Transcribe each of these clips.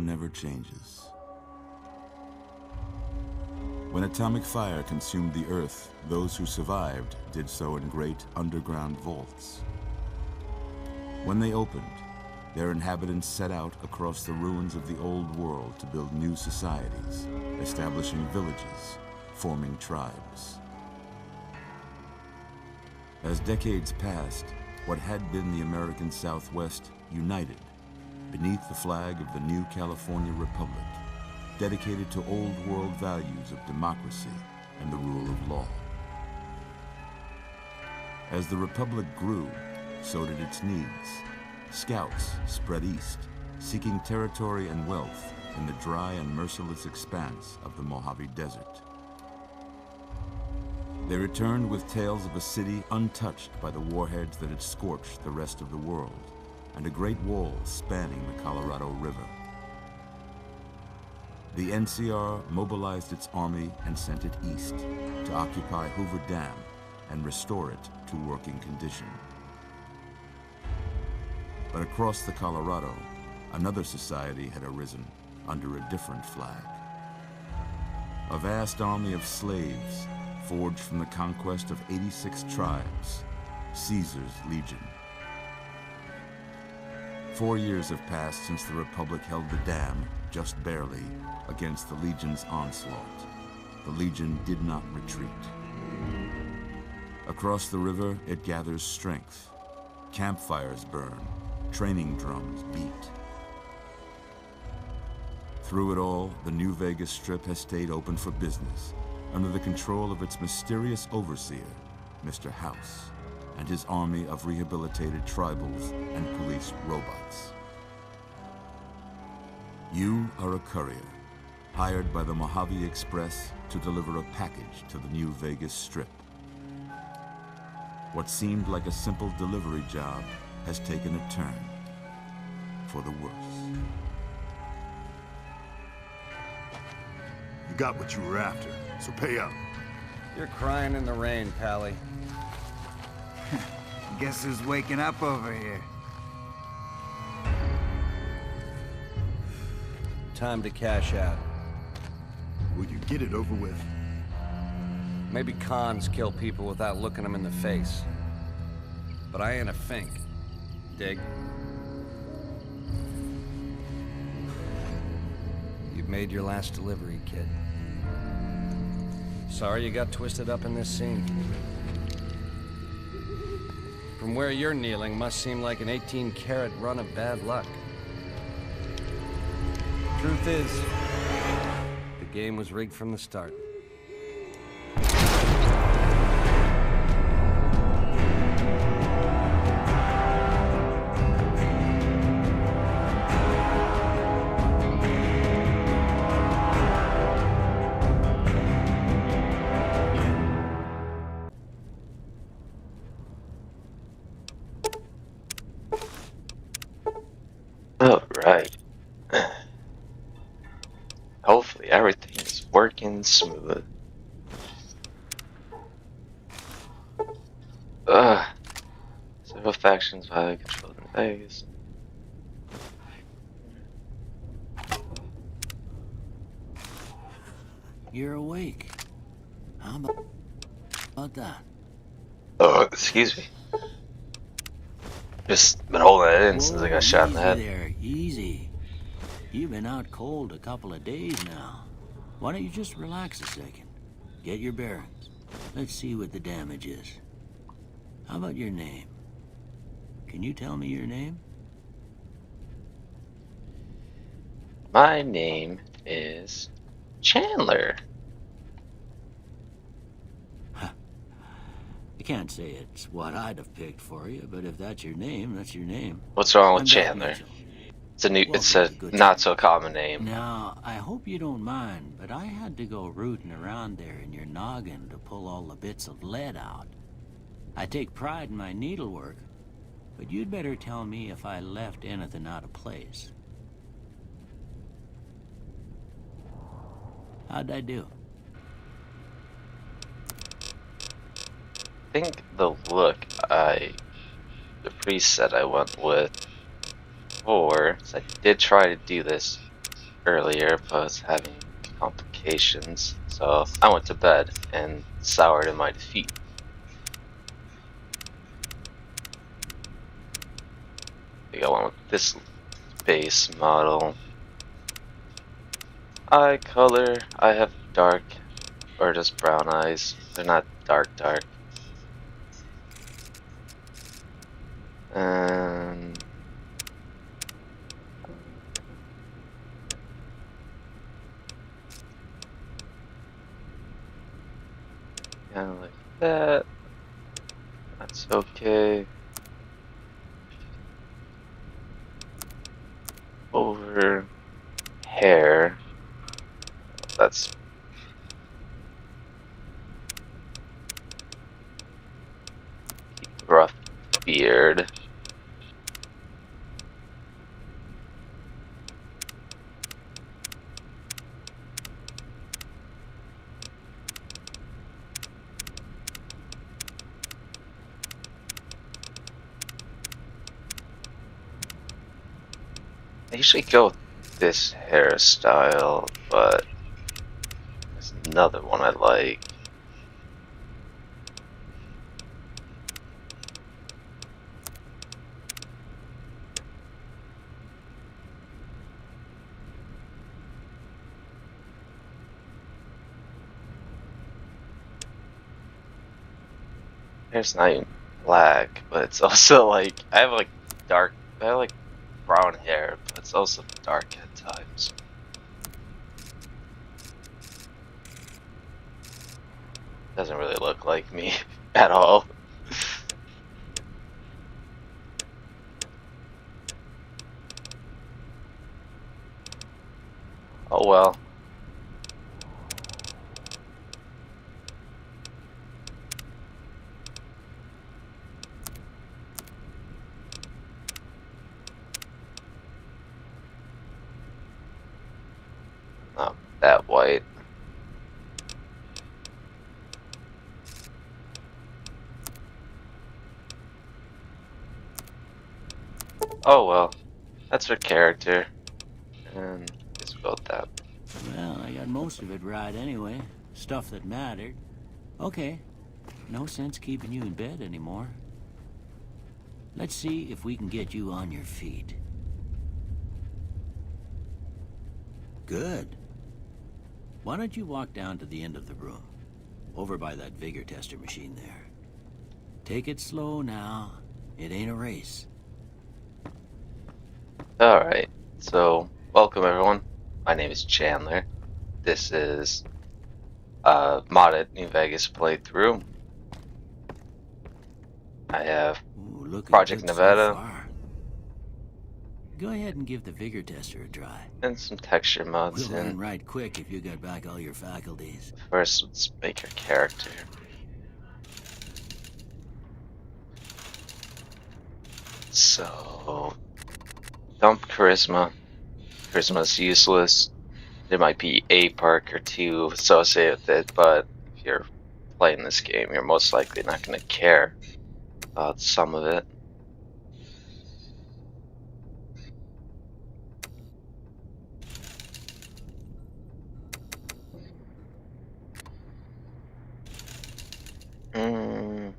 never changes. When atomic fire consumed the Earth, those who survived did so in great underground vaults. When they opened, their inhabitants set out across the ruins of the old world to build new societies, establishing villages, forming tribes. As decades passed, what had been the American Southwest united beneath the flag of the new California Republic, dedicated to old world values of democracy and the rule of law. As the Republic grew, so did its needs. Scouts spread east, seeking territory and wealth in the dry and merciless expanse of the Mojave Desert. They returned with tales of a city untouched by the warheads that had scorched the rest of the world, and a great wall spanning the Colorado River. The NCR mobilized its army and sent it east to occupy Hoover Dam and restore it to working condition. But across the Colorado, another society had arisen under a different flag. A vast army of slaves forged from the conquest of 86 tribes, Caesar's Legion. 4 years have passed since the Republic held the dam, just barely, against the Legion's onslaught. The Legion did not retreat. Across the river, it gathers strength. Campfires burn, training drums beat. Through it all, the New Vegas Strip has stayed open for business, under the control of its mysterious overseer, Mr. House, and his army of rehabilitated tribals and police robots. You are a courier, hired by the Mojave Express to deliver a package to the New Vegas Strip. What seemed like a simple delivery job has taken a turn for the worse. You got what you were after, so pay up. You're crying in the rain, Pally. Guess who's waking up over here? Time to cash out. Will you get it over with? Maybe cons kill people without looking them in the face. But I ain't a fink. Dig? You've made your last delivery, kid. Sorry you got twisted up in this scene. From where you're kneeling must seem like an 18-carat run of bad luck. Truth is, the game was rigged from the start. Alright. Hopefully everything is working smooth. Several factions violate control in Vegas. You're awake. How about that? Oh, excuse me. Just been holding it in since I got shot in the head. Easy there, easy. You've been out cold a couple of days now. Why don't you just relax a second? Get your bearings. Let's see what the damage is. How about your name? Can you tell me your name? My name is Chandler. I can't say it's what I'd have picked for you, but if that's your name, that's your name. What's wrong with I'm Doc Chandler? Mitchell. It's a not so common name. Now, I hope you don't mind, but I had to go rooting around there in your noggin to pull all the bits of lead out. I take pride in my needlework, but you'd better tell me if I left anything out of place. How'd I do? I think the look the priest said I went with before, so I did try to do this earlier, but I was having complications, so I went to bed and soured in my defeat. I think I went with this base model. Eye color, I have dark or just brown eyes. They're not dark. And kind of like that. That's okay. Over hair. That's rough beard. I usually go with this hairstyle, but there's another one I like. Hair's not even black, but it's also like I have like brown hair, but it's also dark at times. Doesn't really look like me at all. Oh well. Not that white. Oh well. That's her character. And just about that. Well, I got most of it right anyway. Stuff that mattered. Okay. No sense keeping you in bed anymore. Let's see if we can get you on your feet. Good. Why don't you walk down to the end of the room? Over by that vigor tester machine there. Take it slow now. It ain't a race. Alright. So, welcome everyone. My name is Chandler. This is a modded New Vegas playthrough. I have Ooh, looking Project good Nevada. So far. Go ahead and give the vigor tester a try. and some texture mods We'll learn in. right quick if you got back all your faculties. First, let's make your character. So, dump charisma. Charisma's useless. There might be a perk or two associated with it, but if you're playing this game, you're most likely not going to care about some of it. Mm.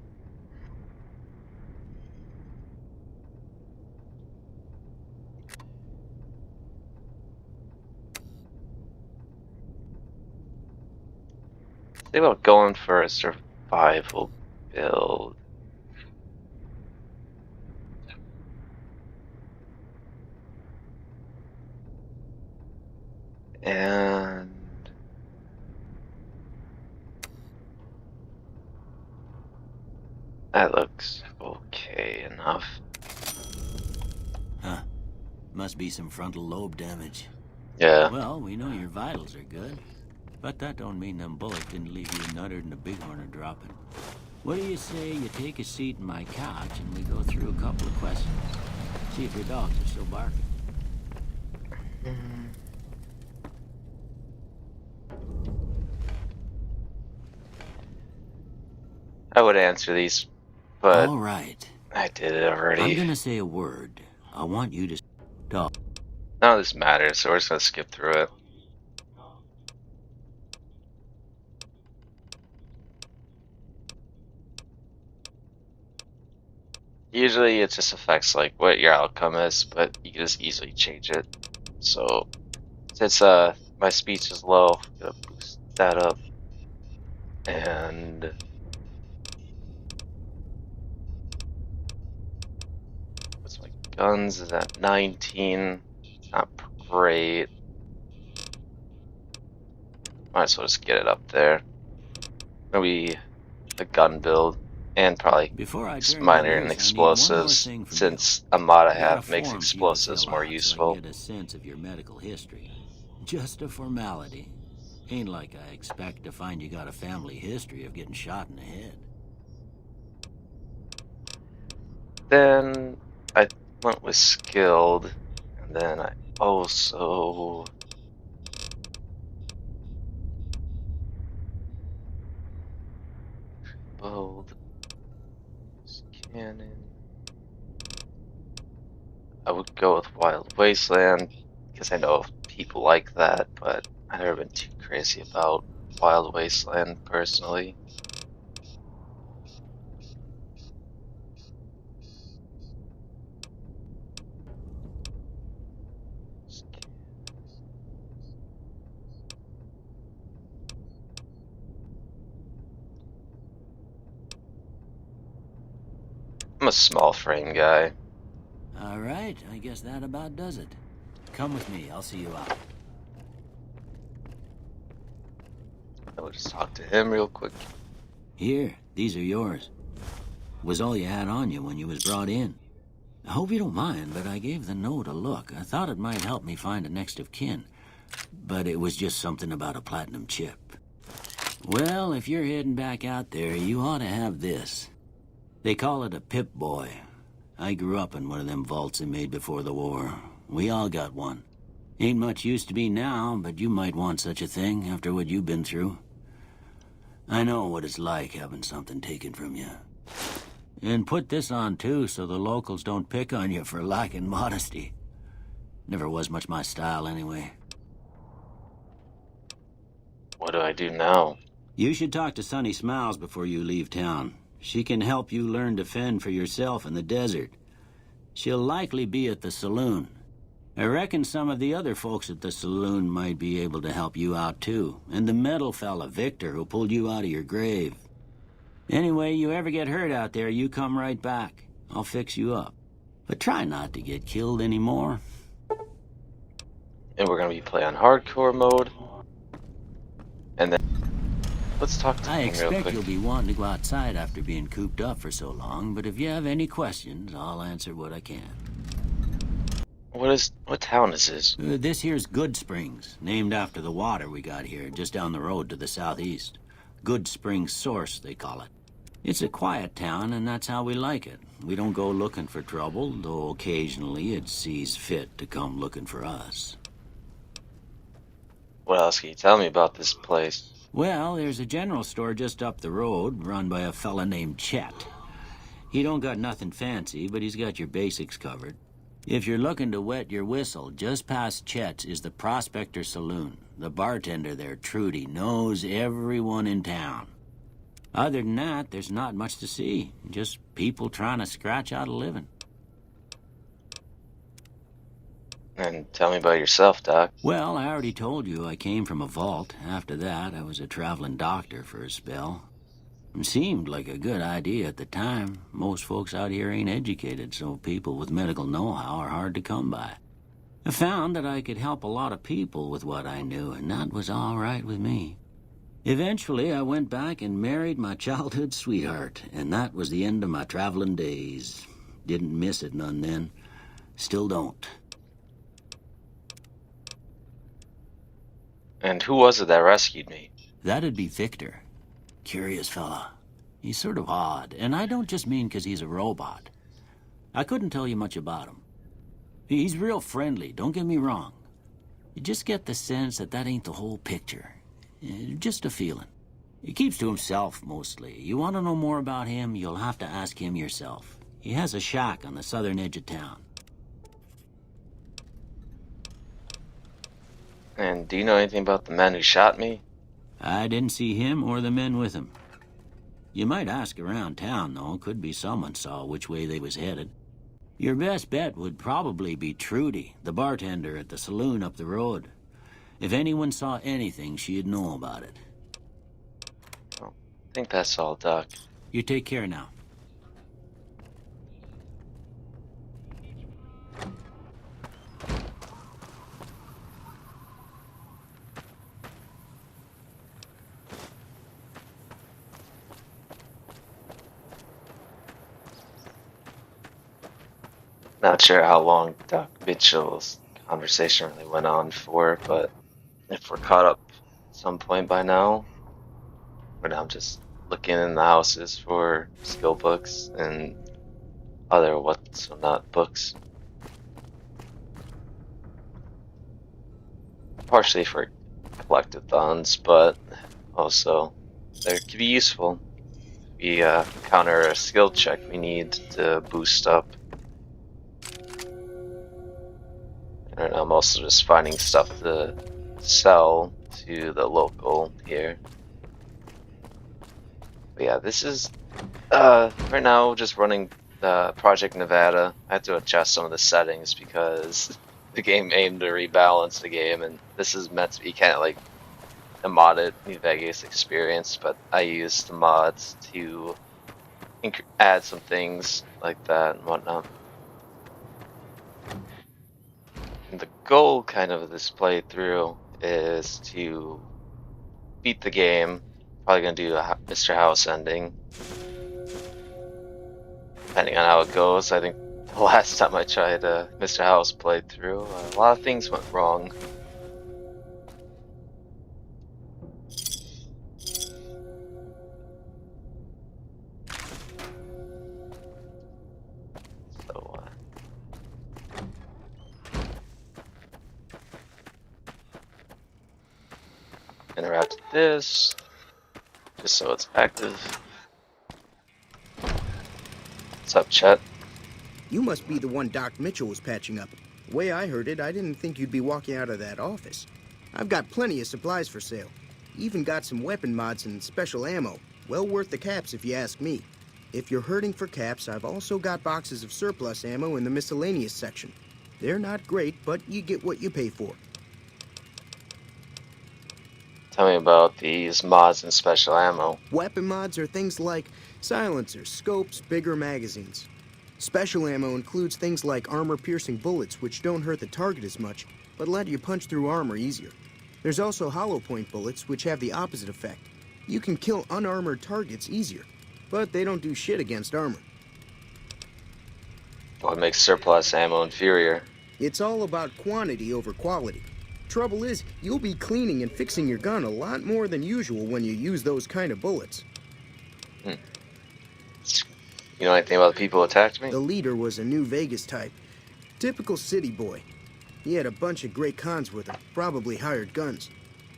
Think about going for a survival build. And that looks okay enough. Huh. Must be some frontal lobe damage. Yeah. Well, we know your vitals are good. But that don't mean them bullets didn't leave you nuttered and a bighorn dropping. What do you say you take a seat in my couch and we go through a couple of questions? See if your dogs are still barking. I would answer these, but All right. I did it already. I'm gonna say a word. I want you to talk. None of this matters, so we're just gonna skip through it. Usually it just affects like what your outcome is, but you can just easily change it. So since my speech is low, I'm gonna boost that up. And what's my guns is at 19. Not great. Might as well just get it up there. Maybe a gun build. And probably Before I turn minor you and loose, I need one more explosives, thing from since a mod I you. I got have a makes form for you to explosives fill more out so I useful. can get a sense of your medical history. Just a formality. Ain't like I expect to find you got a family history of getting shot in the head. Then I went with skilled, and then I also bold cannon. I would go with Wild Wasteland because I know people like that, but I've never been too crazy about Wild Wasteland personally. I'm a small frame guy. All right, I guess that about does it. Come with me, I'll see you out. I would just talk to him real quick. Here, these are yours. Was all you had on you when you was brought in. I hope you don't mind, but I gave the note a look. I thought it might help me find a next of kin. But it was just something about a platinum chip. Well, if you're heading back out there, you ought to have this. They call it a Pip-Boy. I grew up in one of them vaults they made before the war. We all got one. Ain't much use to me now, but you might want such a thing after what you've been through. I know what it's like having something taken from you. And put this on, too, so the locals don't pick on you for lacking modesty. Never was much my style, anyway. What do I do now? You should talk to Sunny Smiles before you leave town. She can help you learn to fend for yourself in the desert. She'll likely be at the saloon. I reckon some of the other folks at the saloon might be able to help you out, too. And the metal fella, Victor, who pulled you out of your grave. Anyway, you ever get hurt out there, you come right back. I'll fix you up. But try not to get killed anymore. And we're gonna be playing hardcore mode. And then let's talk to I him real expect quick. you'll be wanting to go outside after being cooped up for so long, but if you have any questions, I'll answer what I can. What town is this? This here's Good Springs, named after the water we got here, just down the road to the southeast. Good Springs Source, they call it. It's a quiet town, and that's how we like it. We don't go looking for trouble, though occasionally it sees fit to come looking for us. What else can you tell me about this place? Well, there's a general store just up the road, run by a fella named Chet. He don't got nothing fancy, but he's got your basics covered. If you're looking to wet your whistle, just past Chet's is the Prospector Saloon. The bartender there, Trudy, knows everyone in town. Other than that, there's not much to see. Just people trying to scratch out a living. And tell me about yourself, Doc. Well, I already told you I came from a vault. After that, I was a traveling doctor for a spell. It seemed like a good idea at the time. Most folks out here ain't educated, so people with medical know-how are hard to come by. I found that I could help a lot of people with what I knew, and that was all right with me. Eventually, I went back and married my childhood sweetheart, and that was the end of my traveling days. Didn't miss it none then. Still don't. And who was it that rescued me? That'd be Victor. Curious fella. He's sort of odd, and I don't just mean 'cause he's a robot. I couldn't tell you much about him. He's real friendly, don't get me wrong. You just get the sense that that ain't the whole picture. Just a feeling. He keeps to himself, mostly. You want to know more about him, you'll have to ask him yourself. He has a shack on the southern edge of town. And do you know anything about the man who shot me? I didn't see him or the men with him. You might ask around town, though. Could be someone saw which way they was headed. Your best bet would probably be Trudy, the bartender at the saloon up the road. If anyone saw anything, she'd know about it. Well, I think that's all, Doc. You take care now. Not sure how long Doc Mitchell's conversation really went on for, but if we're caught up at some point by now, right now I'm just looking in the houses for skill books and other what's not books. Partially for collectathons, but also they could be useful. We counter a skill check we need to boost up. And I'm also just finding stuff to sell to the local here. But yeah, this is right now just running Project Nevada. I had to adjust some of the settings because the game aimed to rebalance the game, and this is meant to be kind of like a modded New Vegas experience, but I used the mods to add some things like that and whatnot. And the goal kind of this playthrough is to beat the game. Probably gonna do a Mr. House ending. Depending on how it goes. I think the last time I tried a Mr. House playthrough, a lot of things went wrong. So, interact with this, just so it's active. What's up, Chet? You must be the one Doc Mitchell was patching up. The way I heard it, I didn't think you'd be walking out of that office. I've got plenty of supplies for sale. Even got some weapon mods and special ammo. Well worth the caps if you ask me. If you're hurting for caps, I've also got boxes of surplus ammo in the miscellaneous section. They're not great, but you get what you pay for. Tell me about these mods and special ammo. Weapon mods are things like silencers, scopes, bigger magazines. Special ammo includes things like armor-piercing bullets, which don't hurt the target as much, but let you punch through armor easier. There's also hollow point bullets, which have the opposite effect. You can kill unarmored targets easier, but they don't do shit against armor. What makes surplus ammo inferior? It's all about quantity over quality. Trouble is, you'll be cleaning and fixing your gun a lot more than usual when you use those kind of bullets. You know anything about the people who attacked me? The leader was a New Vegas type. Typical city boy. He had a bunch of Great Khans with him, probably hired guns.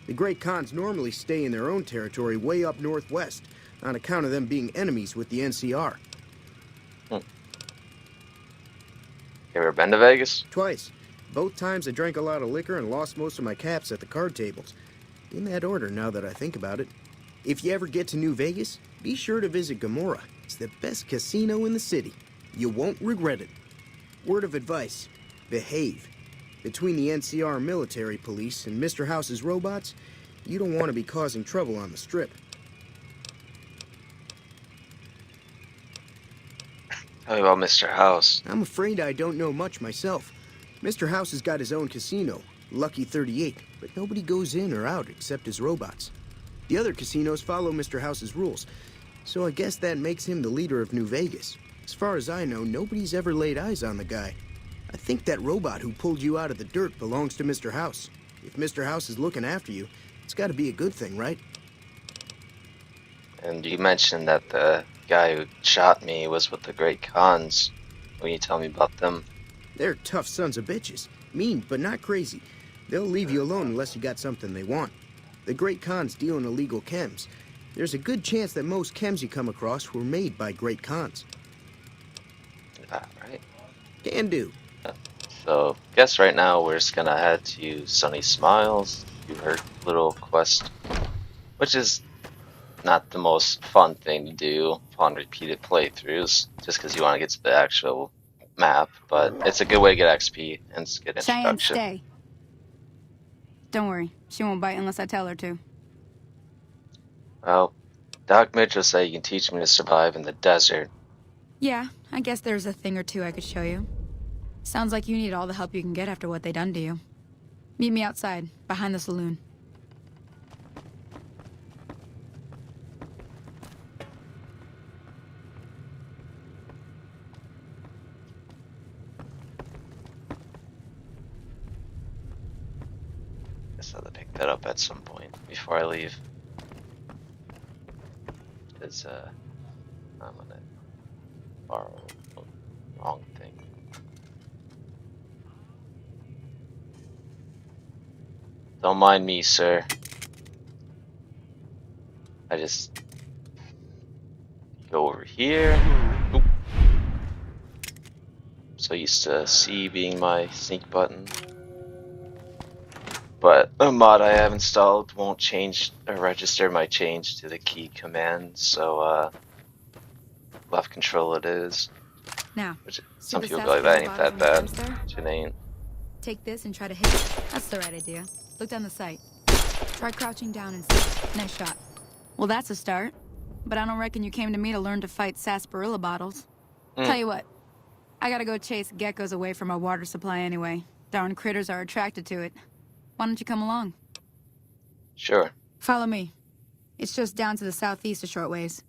The Great Khans normally stay in their own territory way up northwest, on account of them being enemies with the NCR. You ever been to Vegas? Twice. Both times I drank a lot of liquor and lost most of my caps at the card tables. In that order, now that I think about it. If you ever get to New Vegas, be sure to visit Gomorrah. It's the best casino in the city. You won't regret it. Word of advice, behave. Between the NCR military police and Mr. House's robots, you don't want to be causing trouble on the strip. Tell me about Mr. House. I'm afraid I don't know much myself. Mr. House has got his own casino, Lucky 38, but nobody goes in or out except his robots. The other casinos follow Mr. House's rules, so I guess that makes him the leader of New Vegas. As far as I know, nobody's ever laid eyes on the guy. I think that robot who pulled you out of the dirt belongs to Mr. House. If Mr. House is looking after you, it's got to be a good thing, right? And you mentioned that the guy who shot me was with the Great Khans. Will you tell me about them? They're tough sons of bitches. Mean, but not crazy. They'll leave you alone unless you got something they want. The Great Khans deal in illegal chems. There's a good chance that most chems you come across were made by Great Khans. Right. Can do. So, guess right now we're just gonna head to Sunny Smiles, do her little quest, which is not the most fun thing to do upon repeated playthroughs, just because you want to get to the actual map, but it's a good way to get XP and get Cheyenne, introduction. stay. Don't worry, she won't bite unless I tell her to. Well, Doc Mitchell said you can teach me to survive in the desert. Yeah, I guess there's a thing or two I could show you. Sounds like you need all the help you can get after what they done to you. Meet me outside, behind the saloon. Guess I'll have to pick that up at some point before I leave. Because, I'm gonna borrow the wrong thing. Don't mind me, sir. I just go over here. Oop. So used to C being my sneak button. But a mod I have installed won't change or register my change to the key command, so left control it is. Now, Which see some the people be like, that ain't that sarsaparilla bad. bottle in the fence Which it ain't. Take this and try to hit it. That's the right idea. Look down the sight. Try crouching down and see. Nice shot. Well, that's a start. But I don't reckon you came to me to learn to fight sarsaparilla bottles. Tell you what, I gotta go chase geckos away from our water supply anyway. Darn critters are attracted to it. Why don't you come along? Sure. Follow me. It's just down to the southeast a short ways.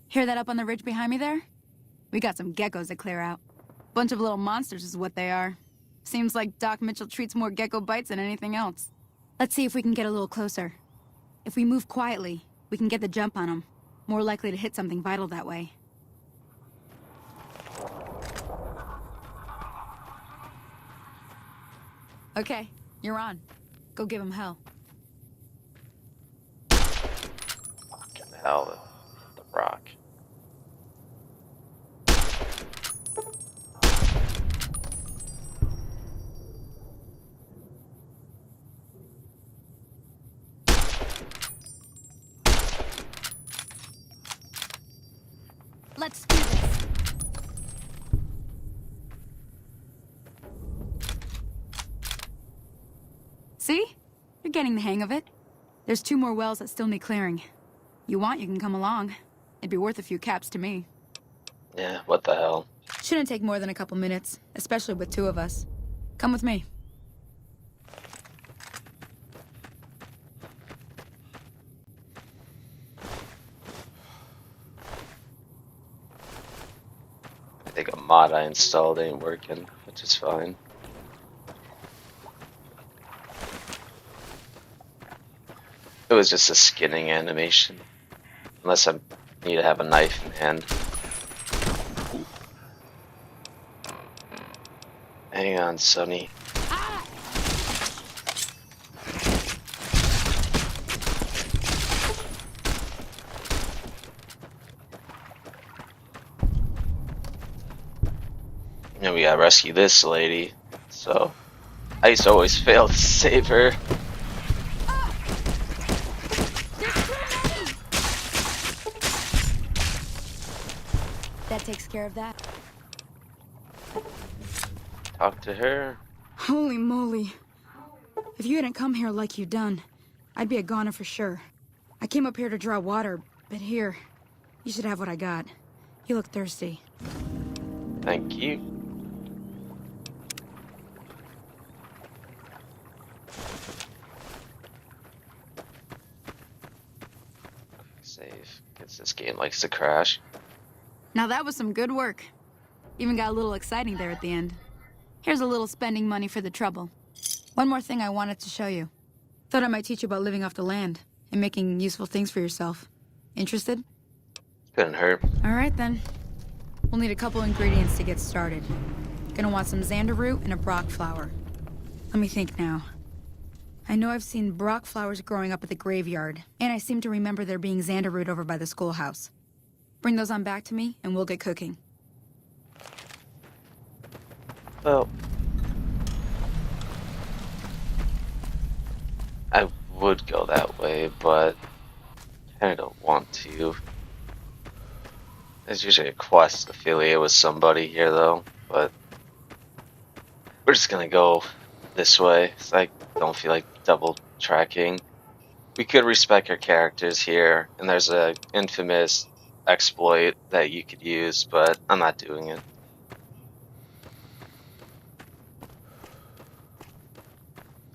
Hear that up on the ridge behind me there? We got some geckos to clear out. Bunch of little monsters is what they are. Seems like Doc Mitchell treats more gecko bites than anything else. Let's see if we can get a little closer. If we move quietly, we can get the jump on them. More likely to hit something vital that way. Okay, you're on. Go give him hell. Fucking hell, the rock. Let's do this. See? You're getting the hang of it. There's 2 more wells that still need clearing. You want, you can come along. It'd be worth a few caps to me. Yeah, what the hell? Shouldn't take more than a couple minutes, especially with 2 of us. Come with me. I think a mod I installed ain't working, which is fine. It was just a skinning animation. Unless I need to have a knife in hand. Hang on, Sonny. And we gotta rescue this lady. So, I used to always fail to save her. takes care of that. Talk to her. Holy moly. If you hadn't come here like you done, I'd be a goner for sure. I came up here to draw water, but here, you should have what I got. You look thirsty. Thank you. Save. Guess this game likes to crash. Now that was some good work. Even got a little exciting there at the end. Here's a little spending money for the trouble. One more thing I wanted to show you. Thought I might teach you about living off the land and making useful things for yourself. Interested? Couldn't hurt. All right then. We'll need a couple ingredients to get started. Gonna want some xander root and a brock flower. Let me think now. I know I've seen brock flowers growing up at the graveyard, and I seem to remember there being xander root over by the schoolhouse. Bring those on back to me, and we'll get cooking. Well, I would go that way, but I don't want to. There's usually a quest affiliated with somebody here, though, but we're just gonna go this way. So I don't feel like double tracking. We could respec our characters here, and there's a infamous exploit that you could use, but I'm not doing it.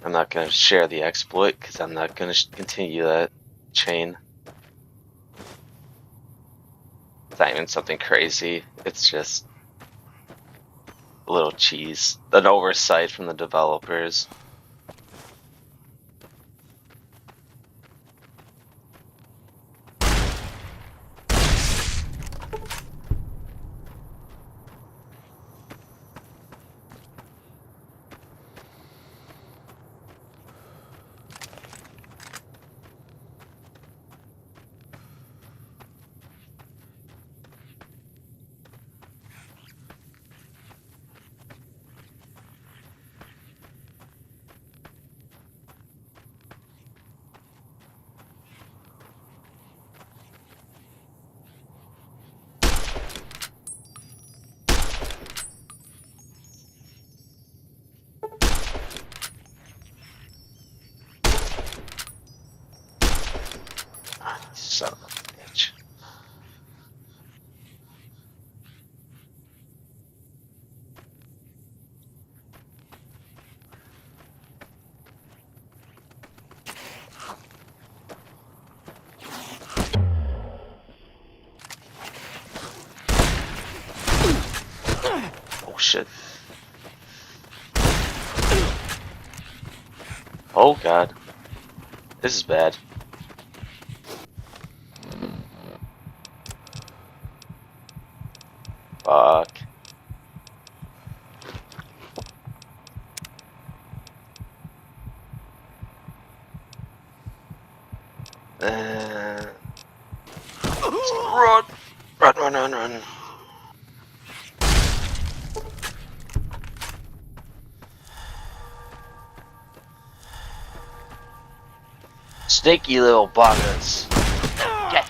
I'm not going to share the exploit because I'm not going to continue that chain. It's not even something crazy. It's just a little cheese. An oversight from the developers. Son of a bitch. Oh shit. Oh god. This is bad. Fuck. Run! Run, run, run, run. Sneaky little buggers. Get.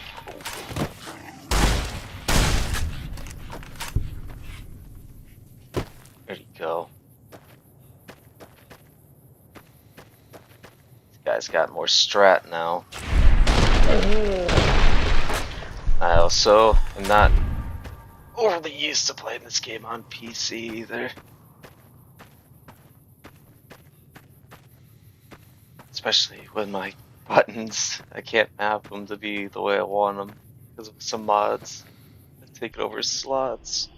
There you go. This guy's got more strat now. I also am not overly used to playing this game on PC either. Especially with my buttons. I can't map them to be the way I want them because of some mods that take over slots.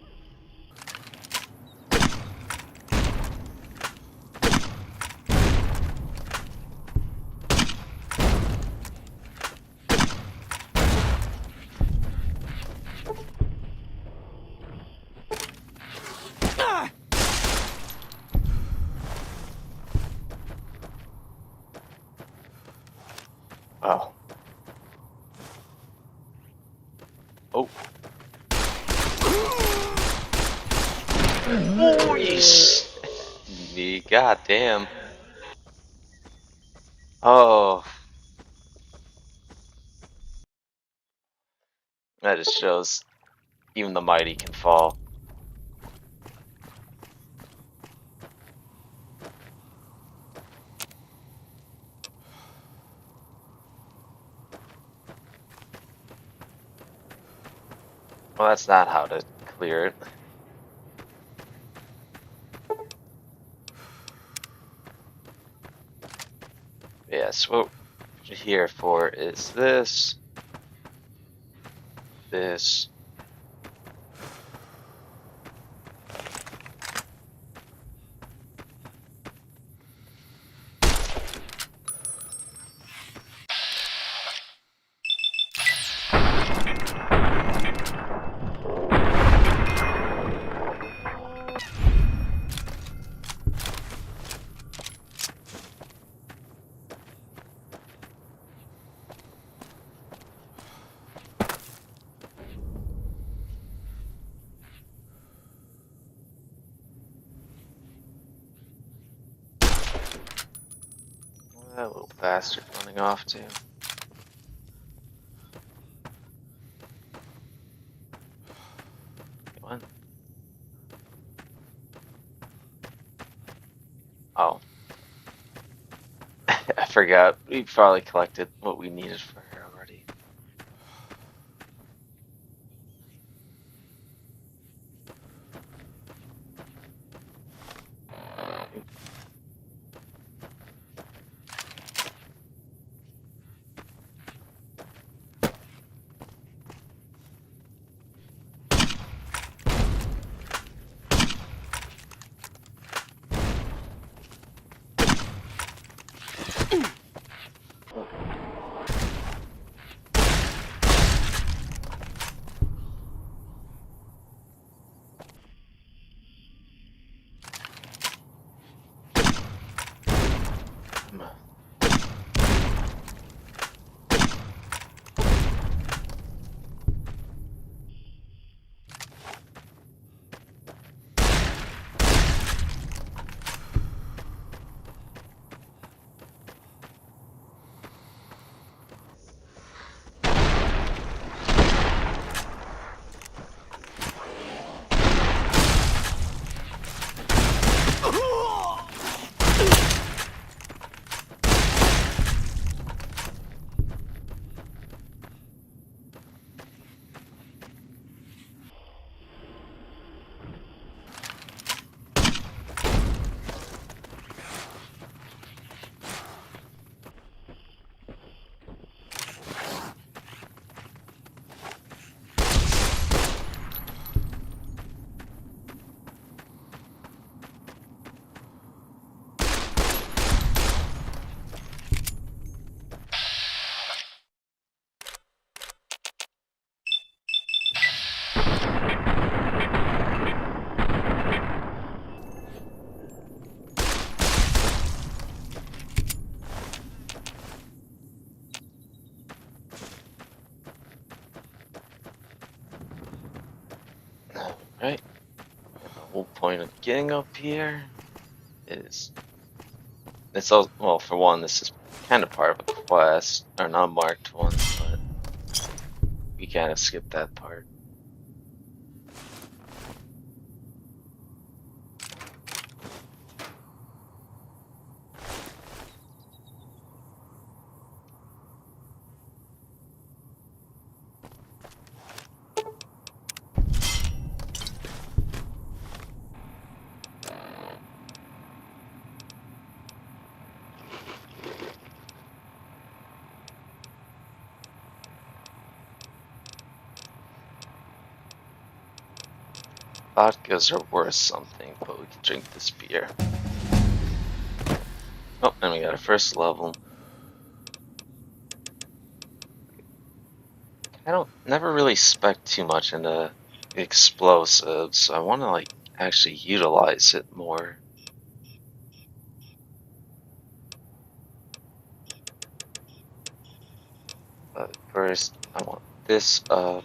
Oh. Oh. Oh, yes. Me, goddamn. Oh. That just shows even the mighty can fall. Well, that's not how to clear it. Yes, what we're here for is this. This. That little bastard running off too. Come on. Oh. I forgot. We probably collected what we needed for her already. Right? The whole point of getting up here is it's all well, for one, this is kind of part of a quest, or an unmarked one, but we kind of skipped that part. Vodkas are worth something, but we can drink this beer. Oh, and we got a first level. I don't never really spec too much into explosives, so I want to like actually utilize it more. But first, I want this up.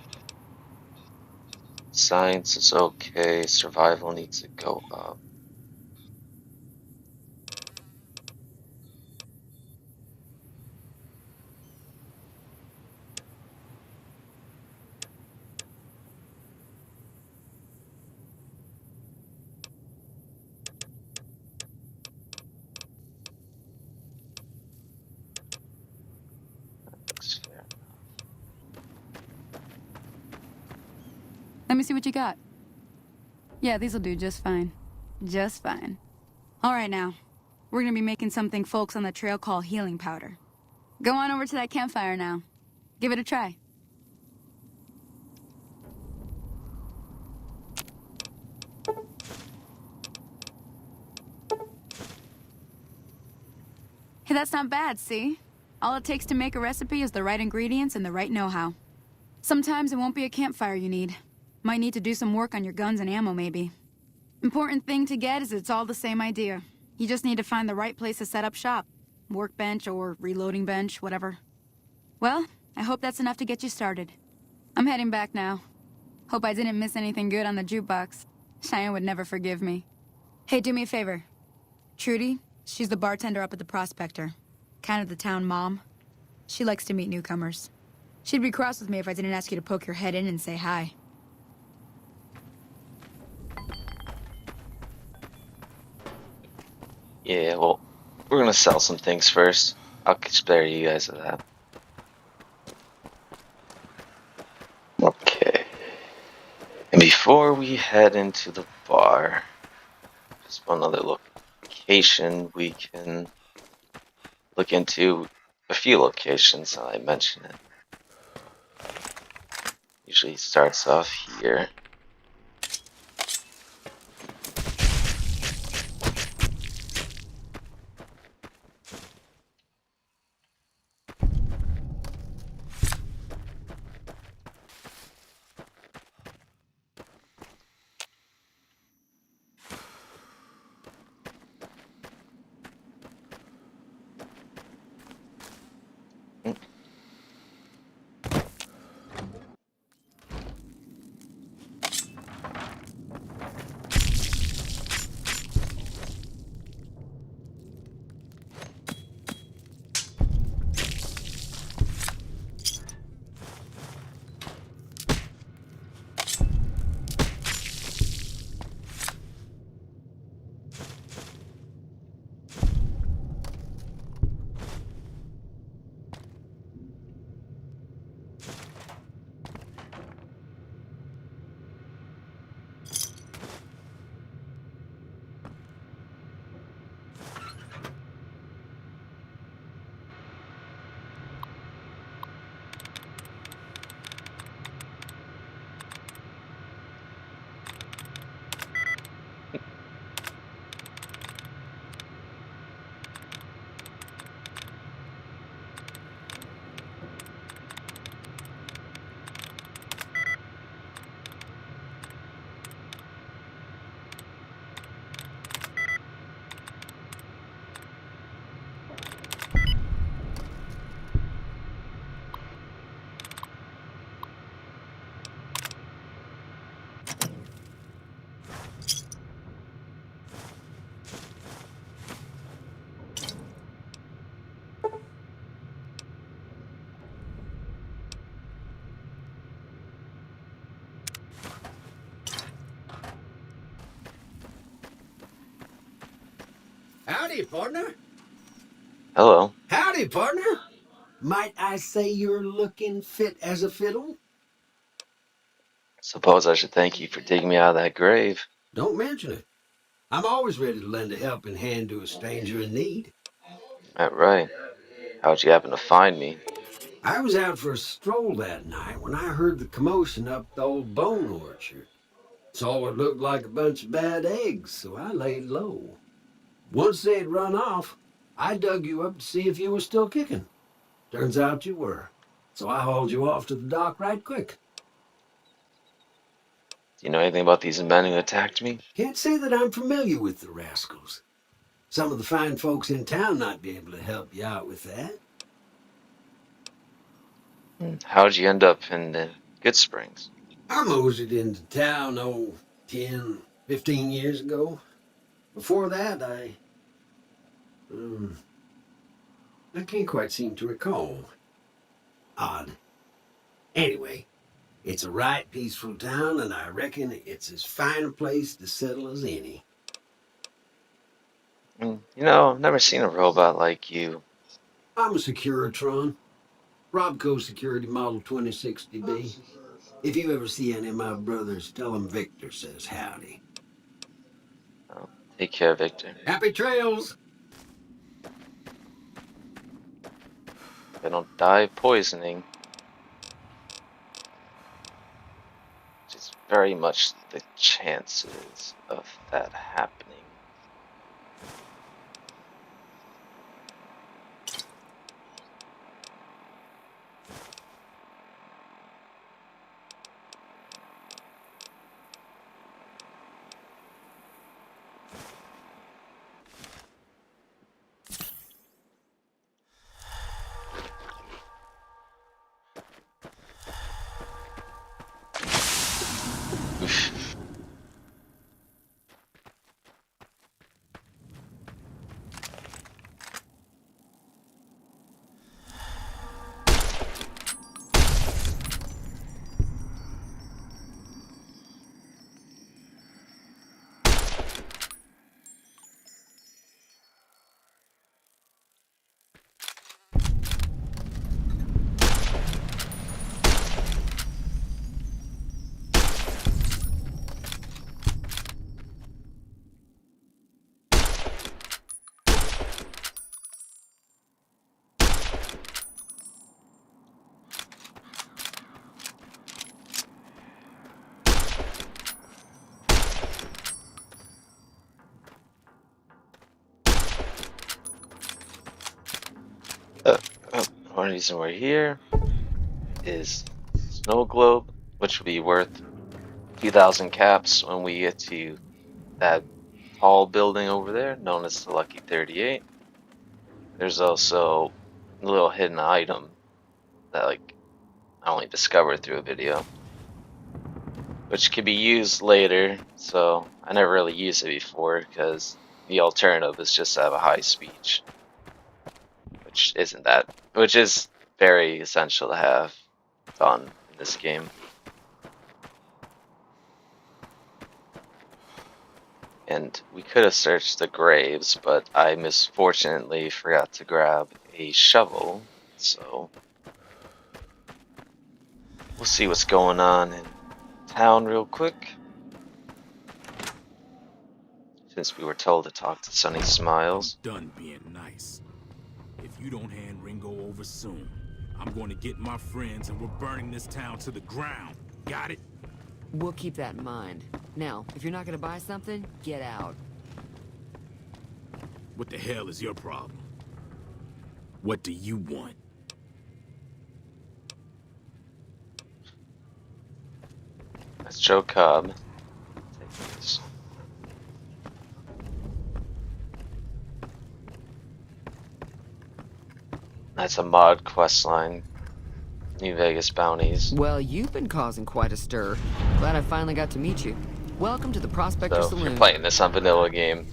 Science is okay. Survival needs to go up. Let me see what you got. Yeah, these'll do just fine. Just fine. All right, now. We're gonna be making something folks on the trail call healing powder. Go on over to that campfire now. Give it a try. Hey, that's not bad, see? All it takes to make a recipe is the right ingredients and the right know-how. Sometimes it won't be a campfire you need. Might need to do some work on your guns and ammo, maybe. Important thing to get is it's all the same idea. You just need to find the right place to set up shop. Workbench or reloading bench, whatever. Well, I hope that's enough to get you started. I'm heading back now. Hope I didn't miss anything good on the jukebox. Cheyenne would never forgive me. Hey, do me a favor. Trudy, she's the bartender up at the Prospector. Kind of the town mom. She likes to meet newcomers. She'd be cross with me if I didn't ask you to poke your head in and say hi. Yeah, well, we're gonna sell some things first. I'll spare you guys of that. Okay. And before we head into the bar, just one other location we can look into. A few locations, I mentioned it. Usually starts off here. Howdy, partner. Hello. Howdy, partner. Might I say you're looking fit as a fiddle? Suppose I should thank you for digging me out of that grave. Don't mention it. I'm always ready to lend a helping hand to a stranger in need. That right. How'd you happen to find me? I was out for a stroll that night when I heard the commotion up the old bone orchard. Saw what looked like a bunch of bad eggs, so I laid low. Once they'd run off, I dug you up to see if you were still kicking. Turns out you were. So I hauled you off to the dock right quick. Do you know anything about these men who attacked me? Can't say that I'm familiar with the rascals. Some of the fine folks in town might be able to help you out with that. How'd you end up in the Good Springs? I moseyed into town, 10, 15 years ago. Before that, I can't quite seem to recall. Odd. Anyway, it's a right peaceful town, and I reckon it's as fine a place to settle as any. You know, I've never seen a robot like you. I'm a Securitron. Robco Security Model 2060B. If you ever see any of my brothers, tell them Victor says howdy. Oh, take care, Victor. Happy trails! They don't die of poisoning. Which is very much the chances of that happening. Oof. One reason we're here is snow globe, which will be worth 2,000 caps when we get to that tall building over there, known as the Lucky 38. There's also a little hidden item that I only discovered through a video, which can be used later. So I never really used it before because the alternative is just to have a high speech, which is very essential to have done in this game. And we could have searched the graves, but I misfortunately forgot to grab a shovel, so we'll see what's going on in town real quick. Since we were told to talk to Sunny Smiles. Done being nice. If you don't hand Ringo over soon, I'm going to get my friends and we're burning this town to the ground. Got it? We'll keep that in mind. Now, if you're not gonna buy something, get out. What the hell is your problem? What do you want? That's Joe Cobb. Take this. That's a mod quest line. New Vegas Bounties. Well, you've been causing quite a stir. Glad I finally got to meet you. Welcome to the Prospector So if Saloon. you're playing this on vanilla game,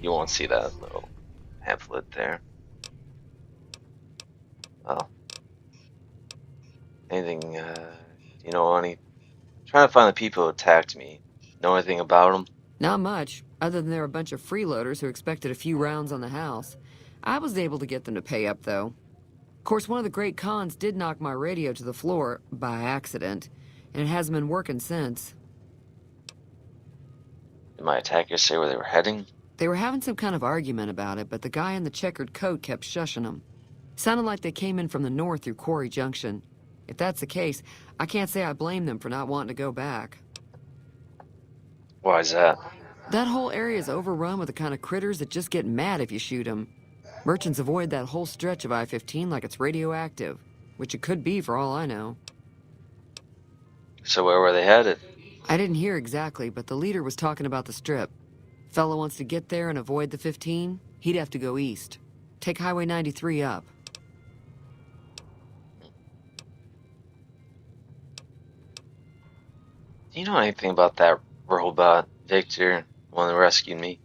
you won't see that little pamphlet there. Well, anything, you know, trying to find the people who attacked me. Know anything about them? Not much, other than they're a bunch of freeloaders who expected a few rounds on the house. I was able to get them to pay up, though. Of course, one of the great cons did knock my radio to the floor by accident, and it hasn't been working since. Did my attackers say where they were heading? They were having some kind of argument about it, but the guy in the checkered coat kept shushing them. Sounded like they came in from the north through Quarry Junction. If that's the case, I can't say I blame them for not wanting to go back. Why's that? That whole area is overrun with the kind of critters that just get mad if you shoot them. Merchants avoid that whole stretch of I-15 like it's radioactive, which it could be for all I know. So where were they headed? I didn't hear exactly, but the leader was talking about the strip. Fellow wants to get there and avoid the 15, he'd have to go east. Take Highway 93 up. Do you know anything about that robot, Victor, one that rescued me?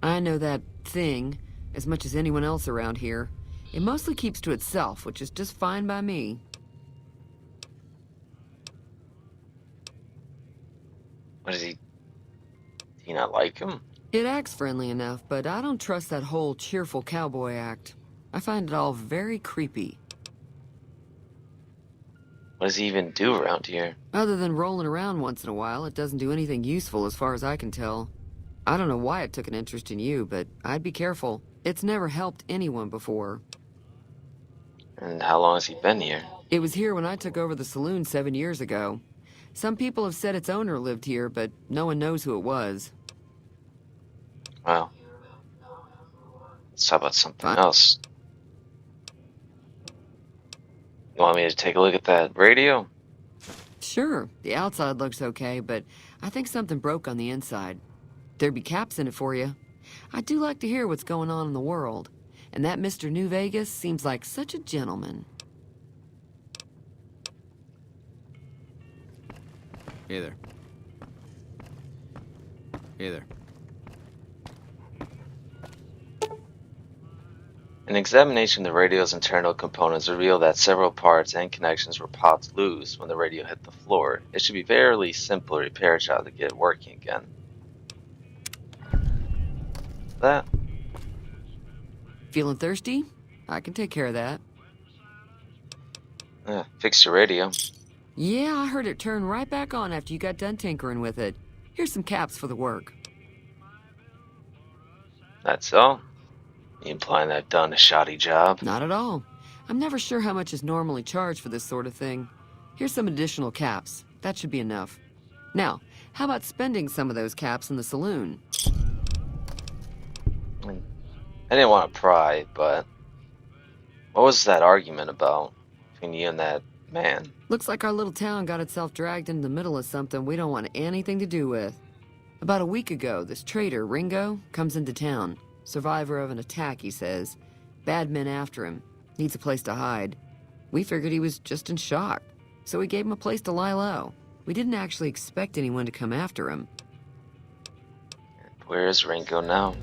I know that thing as much as anyone else around here. It mostly keeps to itself, which is just fine by me. What is he? Do you not like him? It acts friendly enough, but I don't trust that whole cheerful cowboy act. I find it all very creepy. What does he even do around here? Other than rolling around once in a while, it doesn't do anything useful as far as I can tell. I don't know why it took an interest in you, but I'd be careful. It's never helped anyone before. And how long has he been here? It was here when I took over the saloon 7 years ago. Some people have said its owner lived here, but no one knows who it was. Well, let's talk about something else. You want me to take a look at that radio? Sure, the outside looks okay, but I think something broke on the inside. There'd be caps in it for you. I do like to hear what's going on in the world, and that Mr. New Vegas seems like such a gentleman. Hey there. Hey there. An examination of the radio's internal components revealed that several parts and connections were popped loose when the radio hit the floor. It should be fairly simple to repair job to get it working again. That. Feeling thirsty? I can take care of that. Fix your radio. Yeah, I heard it turn right back on after you got done tinkering with it. Here's some caps for the work. That's all? You implying that I've done a shoddy job? Not at all. I'm never sure how much is normally charged for this sort of thing. Here's some additional caps. That should be enough. Now, how about spending some of those caps in the saloon? I didn't want to pry, but what was that argument about between you and that man? Looks like our little town got itself dragged into the middle of something we don't want anything to do with. About a week ago, this trader, Ringo, comes into town. Survivor of an attack, he says. Bad men after him. Needs a place to hide. We figured he was just in shock, so we gave him a place to lie low. We didn't actually expect anyone to come after him. Where is Ringo now?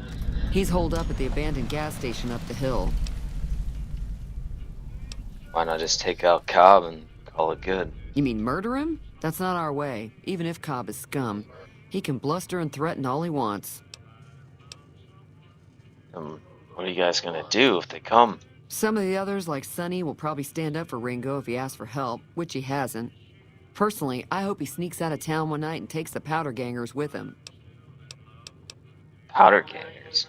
He's holed up at the abandoned gas station up the hill. Why not just take out Cobb and call it good? You mean murder him? That's not our way, even if Cobb is scum. He can bluster and threaten all he wants. What are you guys gonna do if they come? Some of the others, like Sonny, will probably stand up for Ringo if he asks for help, which he hasn't. Personally, I hope he sneaks out of town one night and takes the powder gangers with him. Powder gangers?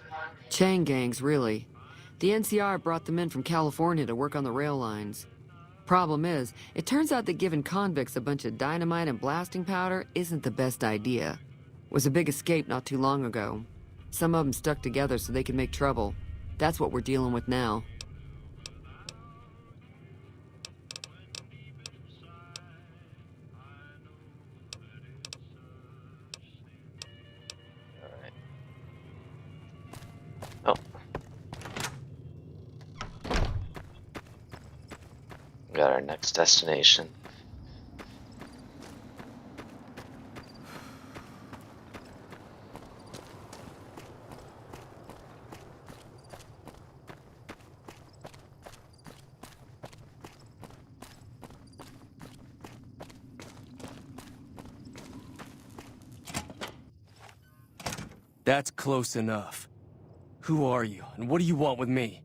Chain gangs, really. The NCR brought them in from California to work on the rail lines. Problem is, it turns out that giving convicts a bunch of dynamite and blasting powder isn't the best idea. It was a big escape not too long ago. Some of them stuck together so they could make trouble. That's what we're dealing with now. Alright. Oh. We got our next destination. That's close enough. Who are you, and what do you want with me?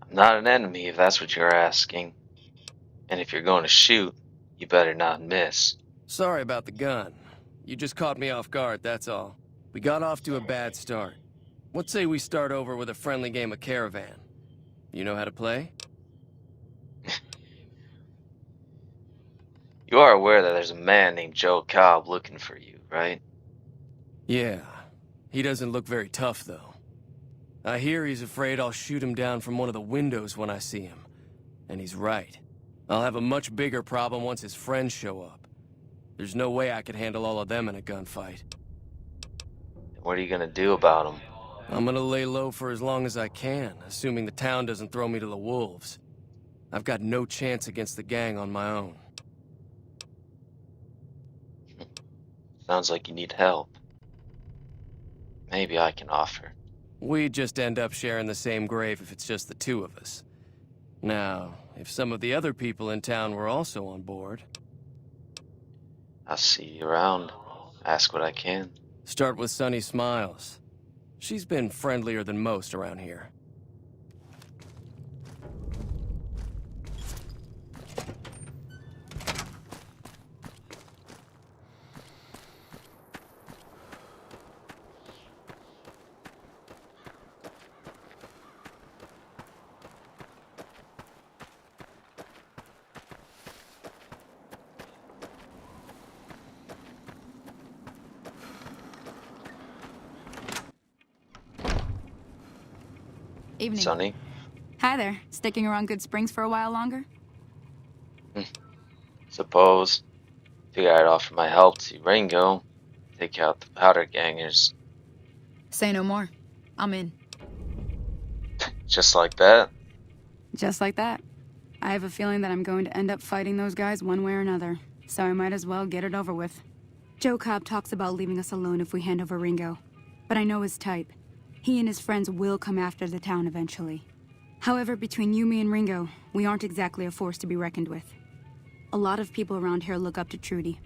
I'm not an enemy, if that's what you're asking. And if you're going to shoot, you better not miss. Sorry about the gun. You just caught me off guard, that's all. We got off to a bad start. Let's say we start over with a friendly game of Caravan. You know how to play? You are aware that there's a man named Joe Cobb looking for you, right? Yeah. He doesn't look very tough, though. I hear he's afraid I'll shoot him down from one of the windows when I see him. And he's right. I'll have a much bigger problem once his friends show up. There's no way I could handle all of them in a gunfight. What are you gonna do about him? I'm gonna lay low for as long as I can, assuming the town doesn't throw me to the wolves. I've got no chance against the gang on my own. Sounds like you need help. Maybe I can offer. We'd just end up sharing the same grave if it's just the two of us. Now, if some of the other people in town were also on board... I'll see you around. Ask what I can. Start with Sunny Smiles. She's been friendlier than most around here. Evening. Sonny. Hi there. Sticking around Good Springs for a while longer? Suppose. Figure I'd offer my help to Ringo. Take out the powder gangers. Say no more. I'm in. Just like that? Just like that. I have a feeling that I'm going to end up fighting those guys one way or another, so I might as well get it over with. Joe Cobb talks about leaving us alone if we hand over Ringo, but I know his type. He and his friends will come after the town eventually. However, between you, me, and Ringo, we aren't exactly a force to be reckoned with. A lot of people around here look up to Trudy.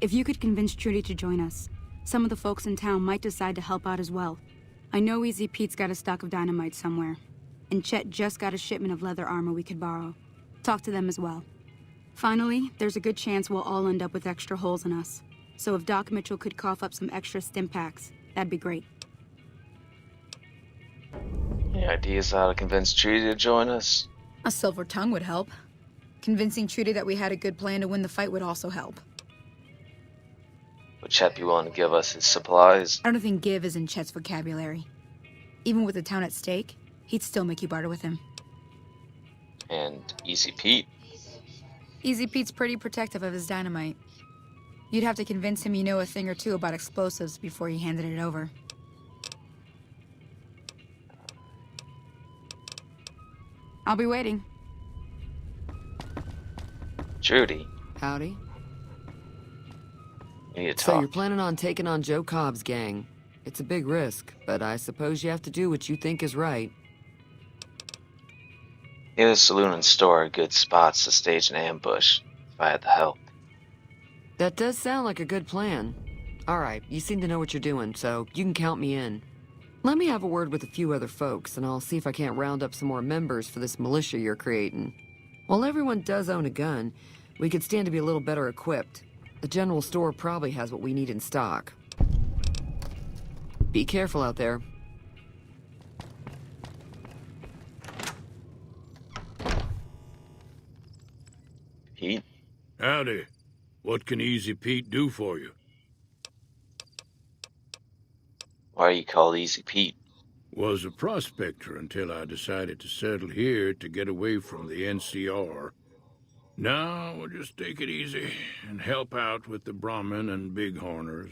If you could convince Trudy to join us, some of the folks in town might decide to help out as well. I know Easy Pete's got a stock of dynamite somewhere, and Chet just got a shipment of leather armor we could borrow. Talk to them as well. Finally, there's a good chance we'll all end up with extra holes in us. So if Doc Mitchell could cough up some extra stim packs, that'd be great. Any ideas how to convince Trudy to join us? A silver tongue would help. Convincing Trudy that we had a good plan to win the fight would also help. Would Chet be willing to give us his supplies? I don't think give is in Chet's vocabulary. Even with the town at stake, he'd still make you barter with him. And Easy Pete? Easy Pete's pretty protective of his dynamite. You'd have to convince him you know a thing or two about explosives before you handed it over. I'll be waiting. Trudy, Howdy. we need to So talk. you're planning on taking on Joe Cobb's gang. It's a big risk, but I suppose you have to do what you think is right. Near the saloon and store are good spots to stage an ambush, if I had the help. That does sound like a good plan. All right, you seem to know what you're doing, so you can count me in. Let me have a word with a few other folks, and I'll see if I can't round up some more members for this militia you're creating. While everyone does own a gun, we could stand to be a little better equipped. The general store probably has what we need in stock. Be careful out there. Pete? Howdy. What can Easy Pete do for you? Why are you called Easy Pete? Was a prospector until I decided to settle here to get away from the NCR. Now we'll just take it easy and help out with the Brahmin and Bighorners.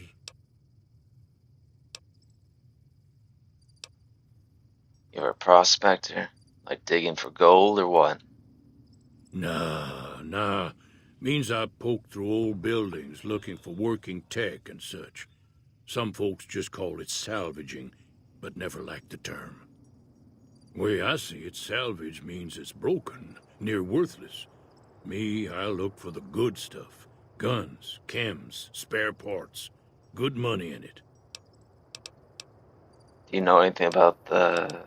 You're a prospector? Like digging for gold or what? Nah. Means I poke through old buildings looking for working tech and such. Some folks just call it salvaging, but never liked the term. Way I see it, salvage means it's broken, near worthless. Me, I look for the good stuff. Guns, chems, spare parts. Good money in it. Do you know anything about the...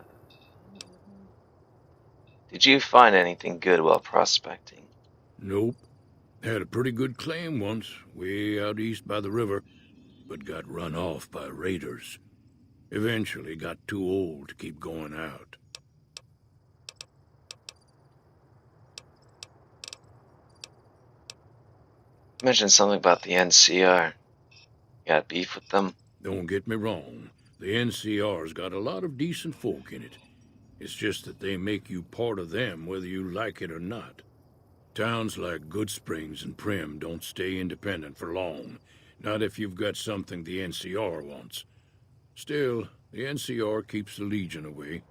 Did you find anything good while prospecting? Nope. Had a pretty good claim once, way out east by the river, but got run off by raiders. Eventually got too old to keep going out. You mentioned something about the NCR. You got beef with them? Don't get me wrong. The NCR's got a lot of decent folk in it. It's just that they make you part of them whether you like it or not. Towns like Good Springs and Prim don't stay independent for long. Not if you've got something the NCR wants. Still, the NCR keeps the Legion away.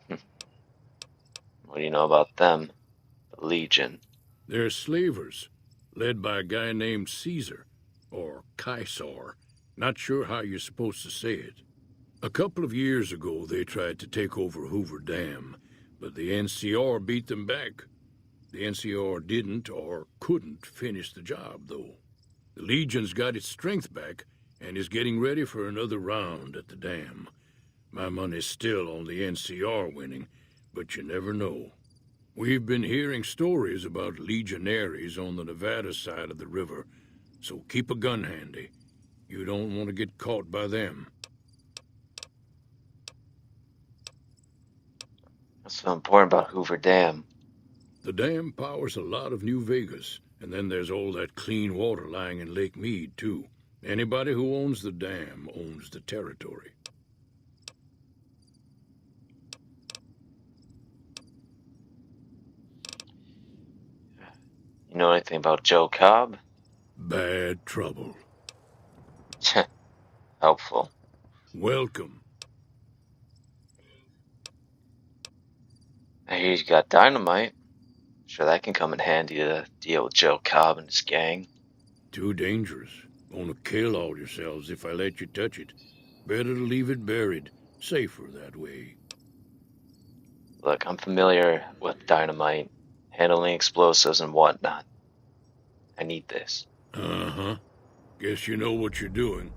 What do you know about them? The Legion. They're slavers, led by a guy named Caesar, or Caesar. Not sure how you're supposed to say it. A couple of years ago, they tried to take over Hoover Dam, but the NCR beat them back. The NCR didn't or couldn't finish the job, though. The Legion's got its strength back and is getting ready for another round at the dam. My money's still on the NCR winning, but you never know. We've been hearing stories about legionaries on the Nevada side of the river, so keep a gun handy. You don't want to get caught by them. What's so important about Hoover Dam? The dam powers a lot of New Vegas, and then there's all that clean water lying in Lake Mead, too. Anybody who owns the dam owns the territory. You know anything about Joe Cobb? Bad trouble. Helpful. Welcome. I hear you got dynamite. Sure, that can come in handy to deal with Joe Cobb and his gang. Too dangerous. Gonna kill all yourselves if I let you touch it. Better to leave it buried. Safer that way. Look, I'm familiar with dynamite, handling explosives and whatnot. I need this. Uh-huh. Guess you know what you're doing.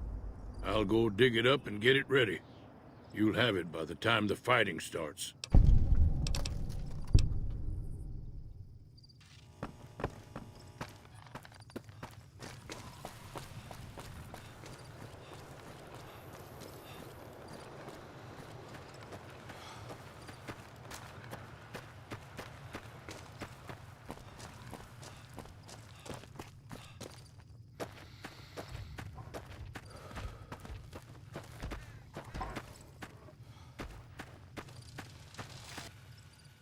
I'll go dig it up and get it ready. You'll have it by the time the fighting starts.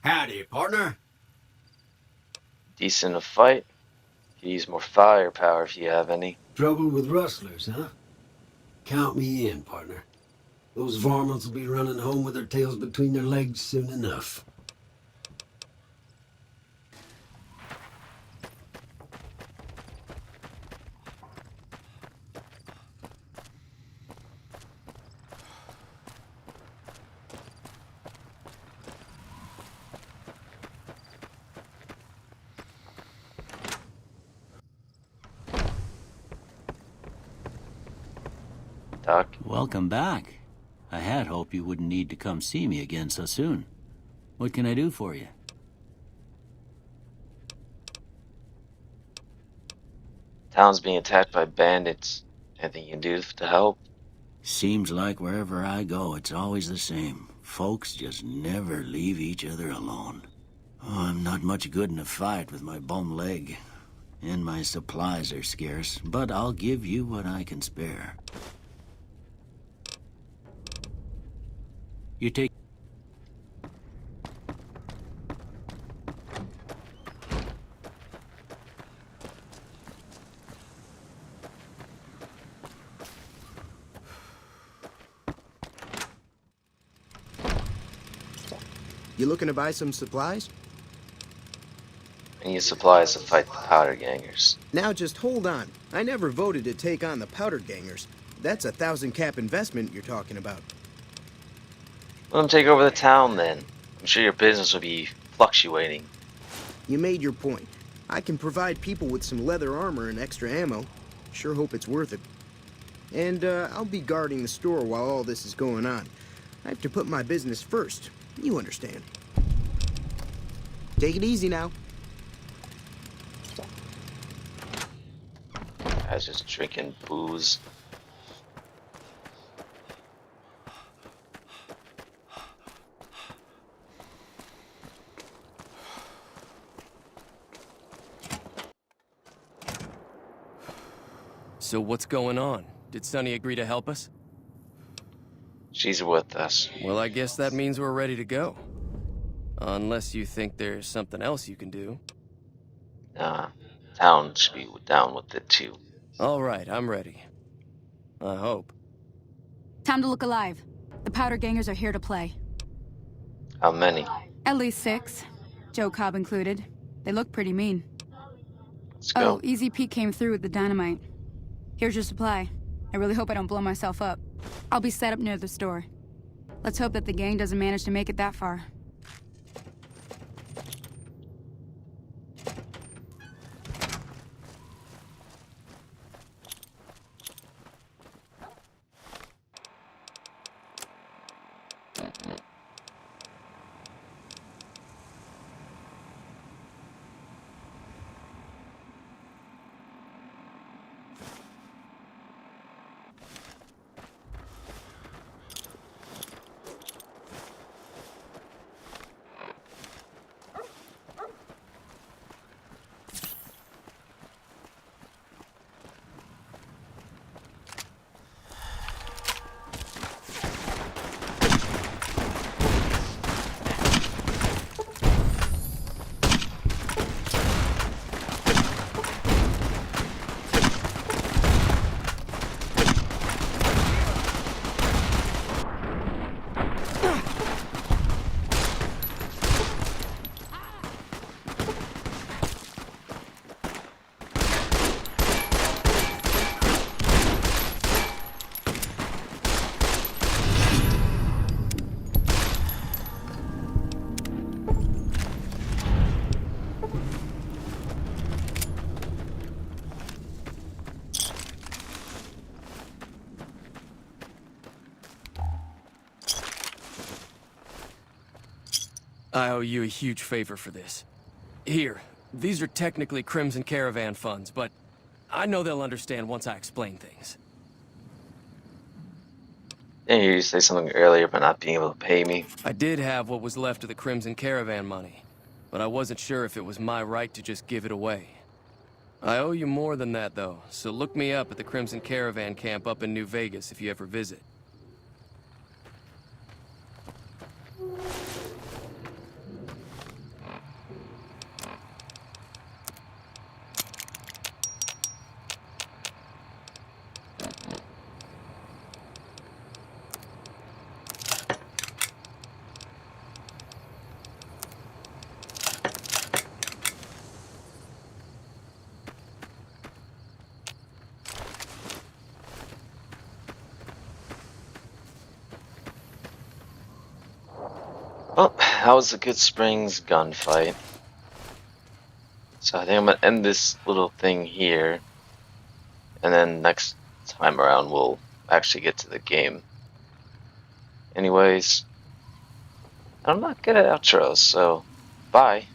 Howdy, partner. Decent to fight. Could use more firepower if you have any. Trouble with rustlers, huh? Count me in, partner. Those varmints will be running home with their tails between their legs soon enough. Doc? Welcome back. I had hoped you wouldn't need to come see me again so soon. What can I do for you? Town's being attacked by bandits. Anything you can do to help? Seems like wherever I go, it's always the same. Folks just never leave each other alone. Oh, I'm not much good in a fight with my bum leg. And my supplies are scarce, but I'll give you what I can spare. You take... You looking to buy some supplies? I need supplies to fight the powder gangers. Now just hold on. I never voted to take on the powder gangers. That's a 1,000-cap investment you're talking about. Let them take over the town then. I'm sure your business will be fluctuating. You made your point. I can provide people with some leather armor and extra ammo. Sure hope it's worth it. And I'll be guarding the store while all this is going on. I have to put my business first. You understand. Take it easy now. Guys just drinking booze. So what's going on? Did Sonny agree to help us? She's with us. Well, I guess that means we're ready to go. Unless you think there's something else you can do. Nah, town should be down with it too. All right, I'm ready. I hope. Time to look alive. The powder gangers are here to play. How many? At least 6. Joe Cobb included. They look pretty mean. Let's go. Oh, Easy Pete came through with the dynamite. Here's your supply. I really hope I don't blow myself up. I'll be set up near the store. Let's hope that the gang doesn't manage to make it that far. I owe you a huge favor for this. Here, these are technically Crimson Caravan funds, but I know they'll understand once I explain things. Didn't hear you say something earlier about not being able to pay me. I did have what was left of the Crimson Caravan money, but I wasn't sure if it was my right to just give it away. I owe you more than that, though, so look me up at the Crimson Caravan camp up in New Vegas if you ever visit. Well, that was a good Springs gunfight. So I think I'm gonna end this little thing here. And then next time around we'll actually get to the game. Anyways, I'm not good at outros, so bye.